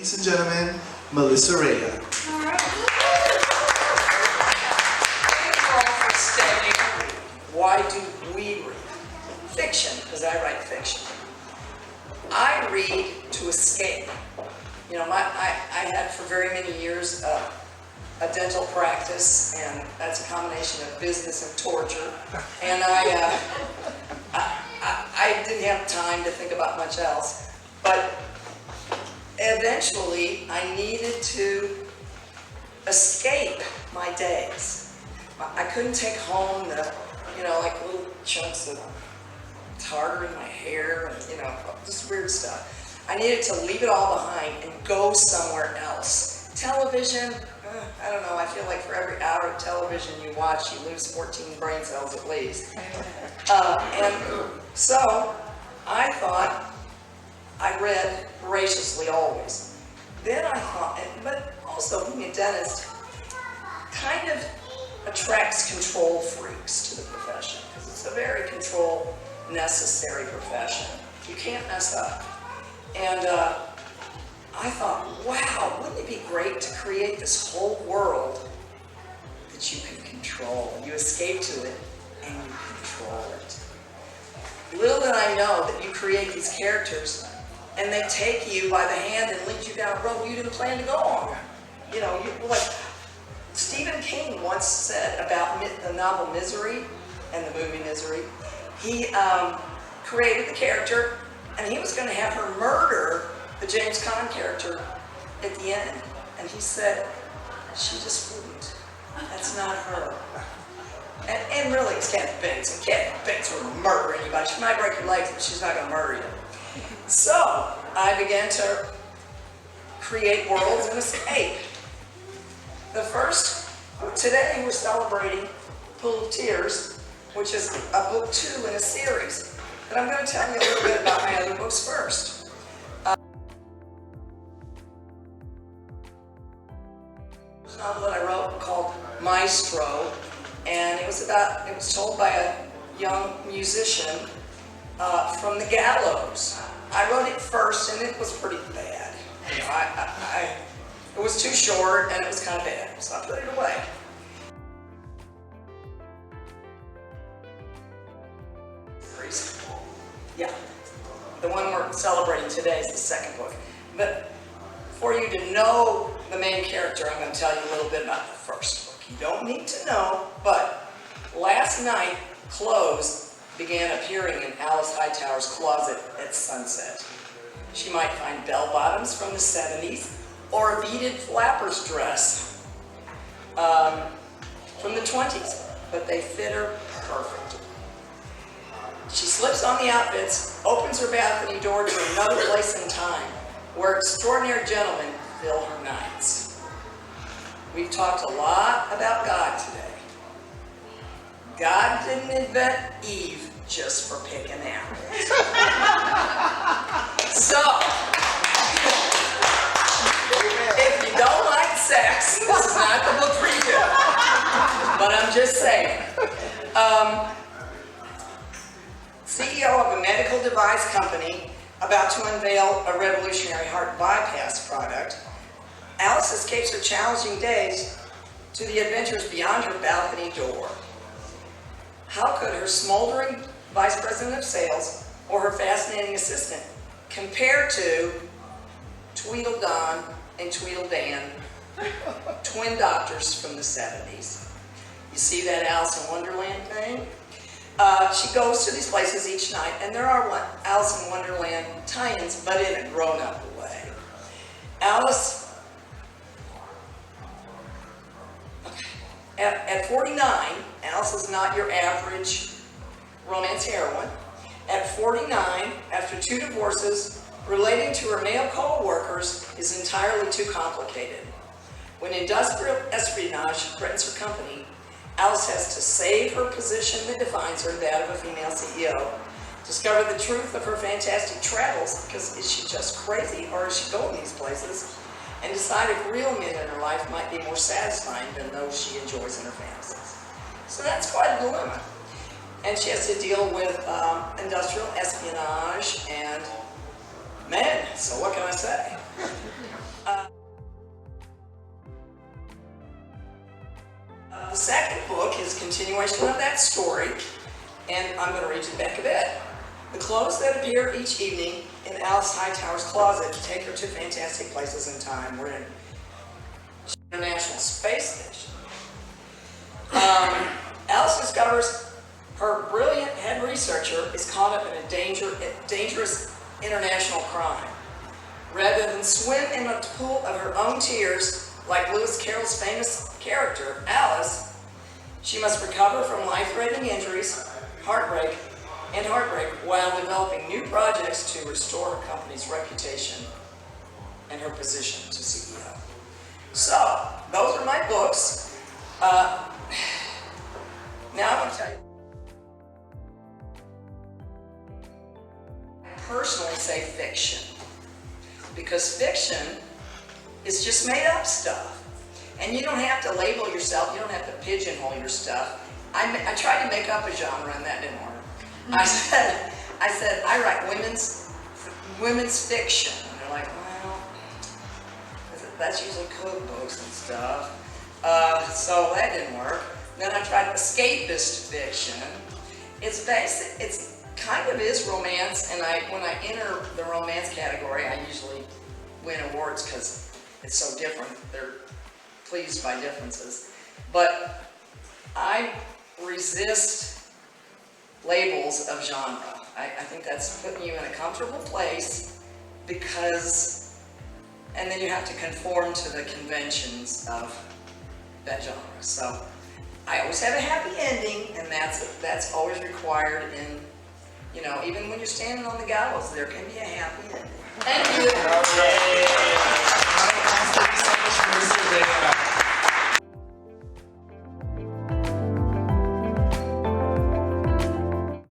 ladies and gentlemen, Melissa Rea. All right. Thank you all for staying. Why do we read? Fiction, because I write fiction. I read to escape. You know, I had for very many years a dental practice, and that's a combination of business and torture. And I didn't have time to think about much else. But eventually, I needed to escape my days. I couldn't take home the, like little chunks of tartar in my hair and, just weird stuff. I needed to leave it all behind and go somewhere else. Television, I don't know, I feel like for every hour of television you watch, you lose 14 brain cells at least. And so, I thought I read voraciously always. Then I thought, but also being a dentist kind of attracts control freaks to the profession, because it's a very control necessary profession. You can't mess up. And I thought, wow, wouldn't it be great to create this whole world that you can control? You escape to it and you control it. Little did I know that you create these characters and they take you by the hand and lead you down a road you didn't plan to go on. Like Stephen King once said about the novel Misery and the movie Misery. He created the character, and he was going to have her murder the James Caan character at the end. And he said, she just wouldn't. That's not her. And really, it's Kathy Bates, and Kathy Bates wouldn't murder anybody. She might break your legs, but she's not going to murder you. So I began to create worlds and escape. Today we're celebrating Pool of Tears, which is a book 2 in a series. But I'm going to tell you a little bit about my other books first. A novel that I wrote called Maestro, and it was told by a young musician from the gallows. I wrote it first, and it was pretty bad. It was too short, and it was kind of bad, so I put it away. Yeah, the one we're celebrating today is the second book. But for you to know the main character, I'm going to tell you a little bit about the first book. You don't need to know, but last night, clothes began appearing in Alice Hightower's closet at sunset. She might find bell-bottoms from the 70s, or a beaded flapper's dress from the 20s, but they fit her perfectly. She slips on the outfits, opens her balcony door to another place in time, where extraordinary gentlemen fill her nights. We've talked a lot about God today. God didn't invent Eve just for picking apples. So, if you don't like sex, this is not the book for you. But I'm just saying. CEO of a medical device company about to unveil a revolutionary heart bypass product, Alice escapes her challenging days to the adventures beyond her balcony door. How could her smoldering vice president of sales or her fascinating assistant compare to Tweedledum and Tweedledan, twin doctors from the 70s? You see that Alice in Wonderland thing? She goes to these places each night, and there are Alice in Wonderland tie-ins, but in a grown-up way. At 49, Alice is not your average romance heroine. At 49, after 2 divorces, relating to her male co-workers is entirely too complicated. When industrial espionage threatens her company, Alice has to save her position that defines her, that of a female CEO, discover the truth of her fantastic travels, because is she just crazy or is she going these places, and decide if real men in her life might be more satisfying than those she enjoys in her fantasies. So that's quite a dilemma. And she has to deal with industrial espionage and men, so what can I say? continuation of that story, and I'm going to read you the back of it. The clothes that appear each evening in Alice Hightower's closet take her to fantastic places in time. We're in International Space Station. Alice discovers her brilliant head researcher is caught up in a dangerous international crime. Rather than swim in a pool of her own tears, like Lewis Carroll's famous character, Alice, she must recover from life-threatening injuries, heartbreak, while developing new projects to restore her company's reputation and her position to CEO. So, those are my books. Now I'm going to tell you. I personally say fiction, because fiction is just made up stuff. And you don't have to label yourself, you don't have to pigeonhole your stuff. I tried to make up a genre and that didn't work. I said I write women's fiction. And they're like, well, that's usually cookbooks and stuff. So that didn't work. Then I tried escapist fiction. It's basic. It's kind of is romance, and when I enter the romance category, I usually win awards because it's so different. They're pleased by differences. But I resist labels of genre. I think that's putting you in a comfortable place because, and then you have to conform to the conventions of that genre. So I always have a happy ending, and that's always required in, you know, even when you're standing on the gallows, there can be a happy ending. Thank you.